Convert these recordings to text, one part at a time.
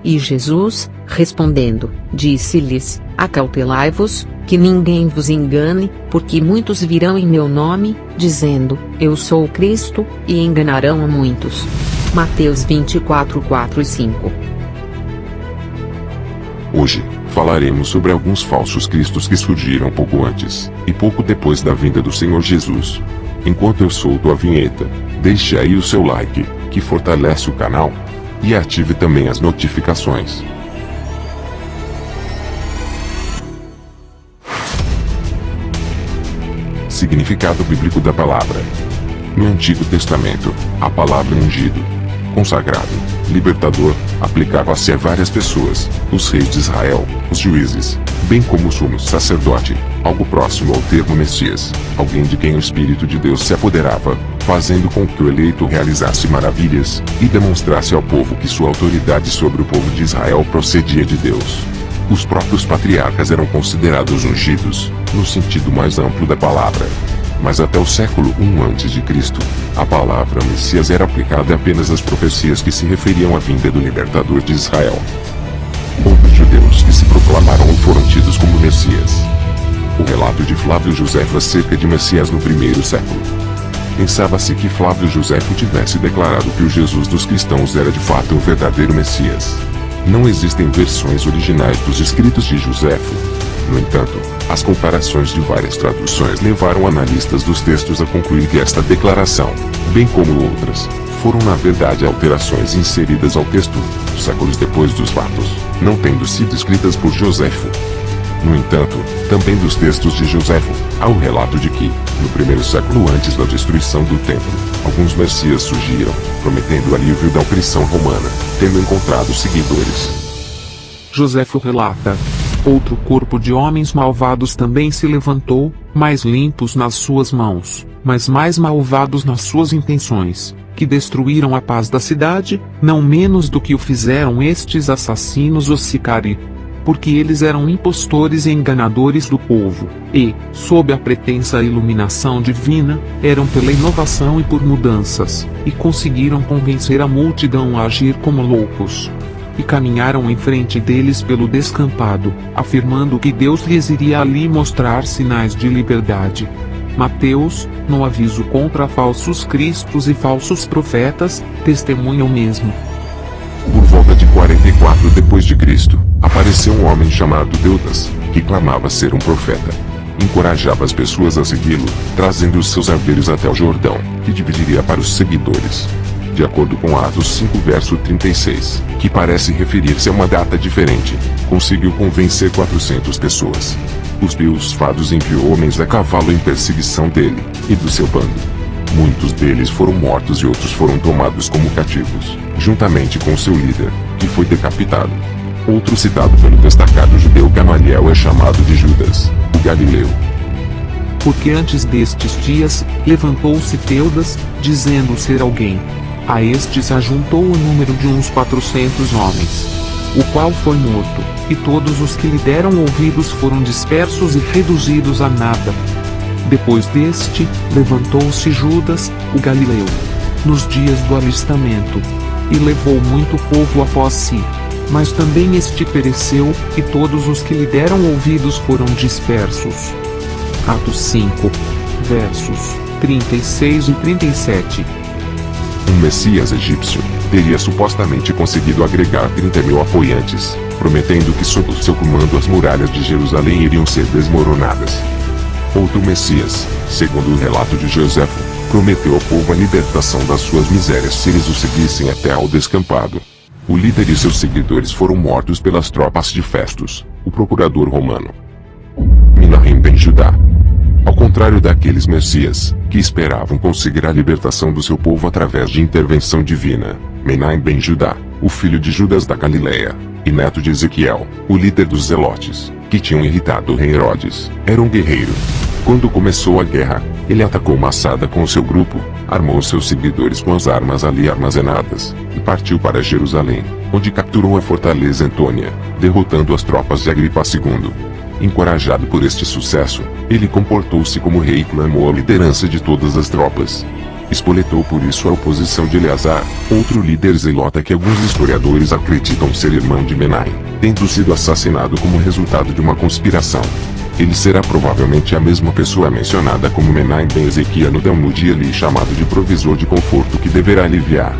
E Jesus, respondendo, disse-lhes: Acautelai-vos, que ninguém vos engane, porque muitos virão em meu nome, dizendo: Eu sou o Cristo, e enganarão a muitos. Mateus 24, 4 e 5. Hoje, falaremos sobre alguns falsos cristos que surgiram pouco antes e pouco depois da vinda do Senhor Jesus. Enquanto eu solto a vinheta, deixe aí o seu like, que fortalece o canal, e ative também as notificações. Significado bíblico da palavra. No Antigo Testamento, a palavra ungido, consagrado, libertador, aplicava-se a várias pessoas, os reis de Israel, os juízes, bem como o sumo sacerdote, algo próximo ao termo Messias, alguém de quem o Espírito de Deus se apoderava, fazendo com que o eleito realizasse maravilhas, e demonstrasse ao povo que sua autoridade sobre o povo de Israel procedia de Deus. Os próprios patriarcas eram considerados ungidos, no sentido mais amplo da palavra. Mas até o século I a.C., a palavra Messias era aplicada apenas às profecias que se referiam à vinda do libertador de Israel. Outros judeus que se proclamaram foram tidos como Messias. O relato de Flávio Joséfo acerca de Messias no primeiro século. Pensava-se que Flávio Joséfo tivesse declarado que o Jesus dos cristãos era de fato o verdadeiro Messias. Não existem versões originais dos escritos de Joséfo. No entanto, as comparações de várias traduções levaram analistas dos textos a concluir que esta declaração, bem como outras, foram na verdade alterações inseridas ao texto, séculos depois dos fatos, não tendo sido escritas por Joséfo. No entanto, também dos textos de Joséfo, há o relato de que, no primeiro século antes da destruição do templo, alguns messias surgiram, prometendo o alívio da opressão romana, tendo encontrado seguidores. Joséfo relata: outro corpo de homens malvados também se levantou, mais limpos nas suas mãos, mas mais malvados nas suas intenções, que destruíram a paz da cidade, não menos do que o fizeram estes assassinos os sicari. Porque eles eram impostores e enganadores do povo, e, sob a pretensa iluminação divina, eram pela inovação e por mudanças, e conseguiram convencer a multidão a agir como loucos. E caminharam em frente deles pelo descampado, afirmando que Deus lhes iria ali mostrar sinais de liberdade. Mateus, no aviso contra falsos cristos e falsos profetas, testemunha o mesmo. Por volta de 44 depois de Cristo, apareceu um homem chamado Teudas, que clamava ser um profeta. Encorajava as pessoas a segui-lo, trazendo os seus haveres até o Jordão, que dividiria para os seguidores. De acordo com Atos 5 verso 36, que parece referir-se a uma data diferente, conseguiu convencer 400 pessoas. Os biosfados enviou homens a cavalo em perseguição dele, e do seu bando. Muitos deles foram mortos e outros foram tomados como cativos, juntamente com seu líder, que foi decapitado. Outro citado pelo destacado judeu Gamaliel é chamado de Judas, o Galileu. Porque antes destes dias, levantou-se Teudas, dizendo ser alguém. A este se ajuntou o número de uns 400 homens, o qual foi morto, e todos os que lhe deram ouvidos foram dispersos e reduzidos a nada. Depois deste, levantou-se Judas, o Galileu, nos dias do alistamento, e levou muito povo após si. Mas também este pereceu, e todos os que lhe deram ouvidos foram dispersos. Atos 5, versos 36 e 37. Um Messias egípcio teria supostamente conseguido agregar 30.000 apoiantes, prometendo que sob o seu comando as muralhas de Jerusalém iriam ser desmoronadas. Outro Messias, segundo o relato de Joséfo, prometeu ao povo a libertação das suas misérias se eles o seguissem até ao descampado. O líder e seus seguidores foram mortos pelas tropas de Festus, o procurador romano. Menahem ben Judá. Ao contrário daqueles Messias, que esperavam conseguir a libertação do seu povo através de intervenção divina, Menahem ben Judá, o filho de Judas da Galileia, e neto de Ezequiel, o líder dos Zelotes, que tinham irritado o rei Herodes, era um guerreiro. Quando começou a guerra, ele atacou Massada com seu grupo, armou seus seguidores com as armas ali armazenadas, e partiu para Jerusalém, onde capturou a fortaleza Antônia, derrotando as tropas de Agripa II. Encorajado por este sucesso, ele comportou-se como rei e clamou a liderança de todas as tropas. Espoletou por isso a oposição de Eleazar, outro líder zelota que alguns historiadores acreditam ser irmão de Menai, tendo sido assassinado como resultado de uma conspiração. Ele será provavelmente a mesma pessoa mencionada como Menai ben Ezequiel no Talmud e ali chamado de provisor de conforto que deverá aliviar.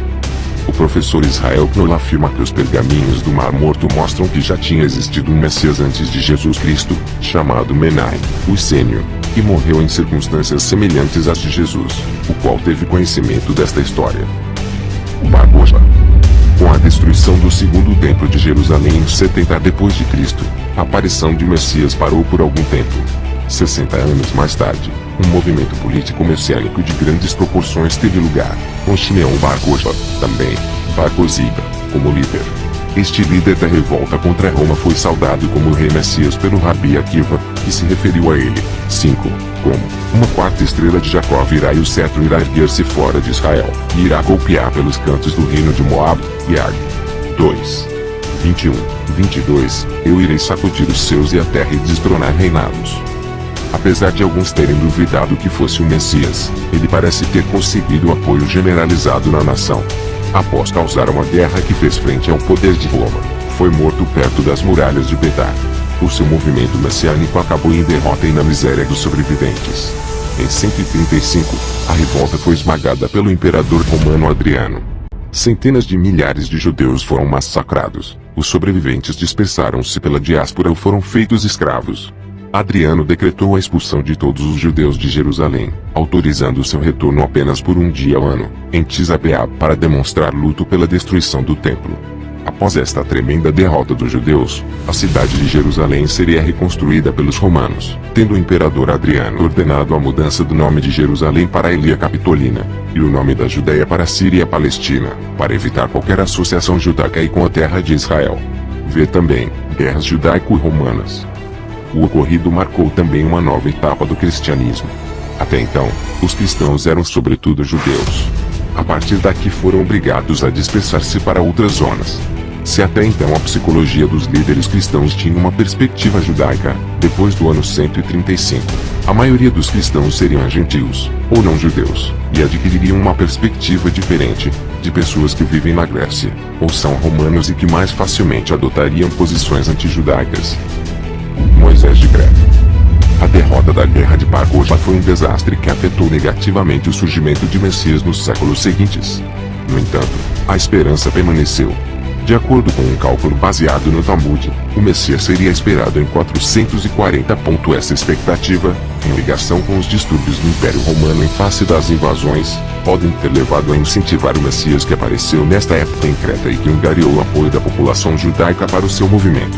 O professor Israel Knoll afirma que os pergaminhos do Mar Morto mostram que já tinha existido um Messias antes de Jesus Cristo, chamado Menai, o Essênio, que morreu em circunstâncias semelhantes às de Jesus, o qual teve conhecimento desta história. Bar Kokhba. Com a destruição do segundo templo de Jerusalém em 70 d.C., a aparição de Messias parou por algum tempo. 60 anos mais tarde, um movimento político messiânico de grandes proporções teve lugar, com Shimeon Bar Kokhba, também, Bar Koziba, como líder. Este líder da revolta contra Roma foi saudado como o rei Messias pelo Rabi Akiva, que se referiu a ele, 5, como, uma quarta estrela de Jacó virá e o cetro irá erguer-se fora de Israel, e irá golpear pelos cantos do reino de Moab, e Ag. 2. 21, 22, eu irei sacudir os seus e a terra e destronar reinados. Apesar de alguns terem duvidado que fosse o Messias, ele parece ter conseguido apoio generalizado na nação. Após causar uma guerra que fez frente ao poder de Roma, foi morto perto das muralhas de Betá. O seu movimento messiânico acabou em derrota e na miséria dos sobreviventes. Em 135, a revolta foi esmagada pelo imperador romano Adriano. Centenas de milhares de judeus foram massacrados. Os sobreviventes dispersaram-se pela diáspora ou foram feitos escravos. Adriano decretou a expulsão de todos os judeus de Jerusalém, autorizando seu retorno apenas por um dia ao ano, em Tisabéab, para demonstrar luto pela destruição do templo. Após esta tremenda derrota dos judeus, a cidade de Jerusalém seria reconstruída pelos romanos, tendo o imperador Adriano ordenado a mudança do nome de Jerusalém para Ilia Capitolina, e o nome da Judéia para Síria Palestina, para evitar qualquer associação judaica com a terra de Israel. Vê também, Guerras Judaico-Romanas. O ocorrido marcou também uma nova etapa do cristianismo. Até então, os cristãos eram sobretudo judeus. A partir daqui foram obrigados a dispersar-se para outras zonas. Se até então a psicologia dos líderes cristãos tinha uma perspectiva judaica, depois do ano 135, a maioria dos cristãos seriam gentios, ou não judeus, e adquiririam uma perspectiva diferente, de pessoas que vivem na Grécia, ou são romanos e que mais facilmente adotariam posições antijudaicas. Moisés de Creta. A derrota da guerra de Bar Kokhba foi um desastre que afetou negativamente o surgimento de Messias nos séculos seguintes. No entanto, a esperança permaneceu. De acordo com um cálculo baseado no Talmud, o Messias seria esperado em 440. Essa expectativa, em ligação com os distúrbios do Império Romano em face das invasões, podem ter levado a incentivar o Messias que apareceu nesta época em Creta e que angariou o apoio da população judaica para o seu movimento.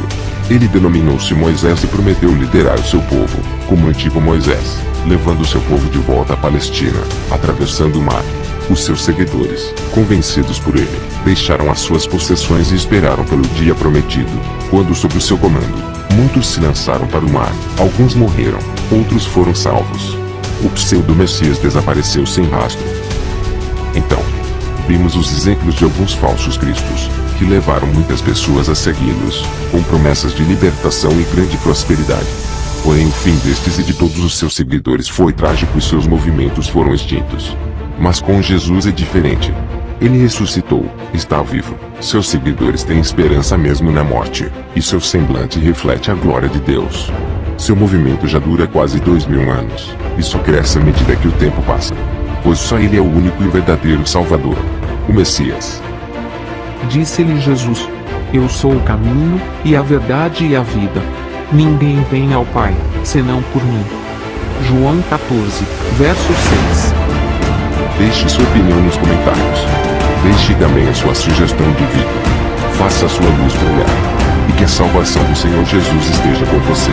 Ele denominou-se Moisés e prometeu liderar o seu povo, como o antigo Moisés, levando o seu povo de volta à Palestina, atravessando o mar. Os seus seguidores, convencidos por ele, deixaram as suas possessões e esperaram pelo dia prometido, quando sob o seu comando, muitos se lançaram para o mar, alguns morreram, outros foram salvos. O pseudo-Messias desapareceu sem rastro. Então, vimos os exemplos de alguns falsos cristos, que levaram muitas pessoas a segui-los, com promessas de libertação e grande prosperidade. Porém o fim destes e de todos os seus seguidores foi trágico e seus movimentos foram extintos. Mas com Jesus é diferente. Ele ressuscitou, está vivo, seus seguidores têm esperança mesmo na morte, e seu semblante reflete a glória de Deus. Seu movimento já dura quase 2000 anos, e só cresce à medida que o tempo passa. Pois só ele é o único e verdadeiro Salvador, o Messias. Disse-lhe Jesus: Eu sou o caminho, e a verdade e a vida. Ninguém vem ao Pai, senão por mim. João 14, verso 6. Deixe sua opinião nos comentários. Deixe também a sua sugestão de vídeo. Faça a sua luz brilhar. E que a salvação do Senhor Jesus esteja com você.